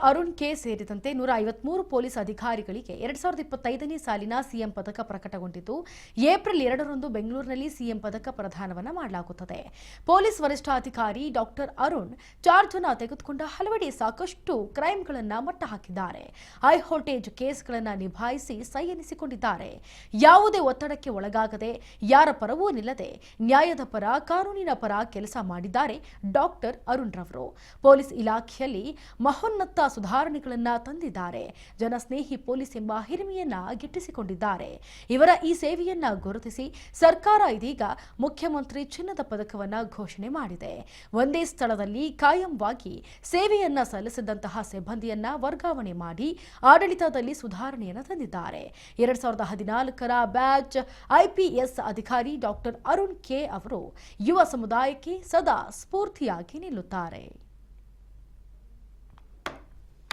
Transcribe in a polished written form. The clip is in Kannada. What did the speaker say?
ಅರುಣ್ ಕೆ ಸೇರಿದಂತೆ 153 ಪೊಲೀಸ್ ಅಧಿಕಾರಿಗಳಿಗೆ 2025ನೇ ಸಾಲಿನ ಸಿಎಂ ಪದಕ ಪ್ರಕಟಗೊಂಡಿದ್ದು ಏಪ್ರಿಲ್ 2ರಂದು ಬೆಂಗಳೂರಿನಲ್ಲಿ ಸಿಎಂ ಪದಕ ಪ್ರದಾನವನ್ನು ಮಾಡಲಾಗುತ್ತದೆ. ಪೊಲೀಸ್ ವರಿಷ್ಠಾಧಿಕಾರಿ ಡಾಕ್ಟರ್ ಅರುಣ್ ಚಾರ್ಜ್ ಅನ್ನು ತೆಗೆದುಕೊಂಡ ಹಲವೆಡೆ ಸಾಕಷ್ಟು ಕ್ರೈಮ್ಗಳನ್ನು ಮಟ್ಟ ಹಾಕಿದ್ದಾರೆ. ಹೈ ವೋಲ್ಟೇಜ್ ಕೇಸ್ಗಳನ್ನು ನಿಭಾಯಿಸಿ ಸೈ ಎನಿಸಿಕೊಂಡಿದ್ದಾರೆ. ಯಾವುದೇ ಒತ್ತಡಕ್ಕೆ ಒಳಗಾಗದೆ ಯಾರ ಪರವೂ ನಿಲ್ಲದೆ ನ್ಯಾಯದ ಪರ ಕಾನೂನಿನ ಪರ ಕೆಲಸ ಮಾಡಿದ್ದಾರೆ ಡಾಕ್ಟರ್ ಅರುಣ್ ರವರು. ಪೊಲೀಸ್ ಇಲಾಖೆಯಲ್ಲಿ ಮಹೋನ್ನತ ಸುಧಾರಣೆಗಳನ್ನು ತಂದಿದ್ದಾರೆ. ಜನಸ್ನೇಹಿ ಪೊಲೀಸ್ ಎಂಬ ಹಿರಿಮೆಯನ್ನ ಗಿಟ್ಟಿಸಿಕೊಂಡಿದ್ದಾರೆ. ಇವರ ಈ ಸೇವೆಯನ್ನ ಗುರುತಿಸಿ ಸರ್ಕಾರ ಇದೀಗ ಮುಖ್ಯಮಂತ್ರಿ ಚಿನ್ನದ ಪದಕವನ್ನ ಘೋಷಣೆ ಮಾಡಿದೆ. ಒಂದೇ ಸ್ಥಳದಲ್ಲಿ ಕಾಯಂವಾಗಿ ಸೇವೆಯನ್ನ ಸಲ್ಲಿಸಿದಂತಹ ಸಿಬ್ಬಂದಿಯನ್ನ ವರ್ಗಾವಣೆ ಮಾಡಿ ಆಡಳಿತದಲ್ಲಿ ಸುಧಾರಣೆಯನ್ನು ತಂದಿದ್ದಾರೆ. 2014ರ ಬ್ಯಾಚ್ IPS ಅಧಿಕಾರಿ ಡಾಕ್ಟರ್ ಅರುಣ್ ಕೆ ಅವರು ಯುವ ಸಮುದಾಯಕ್ಕೆ ಸದಾ ಸ್ಫೂರ್ತಿಯಾಗಿ ನಿಲ್ಲುತ್ತಾರೆ.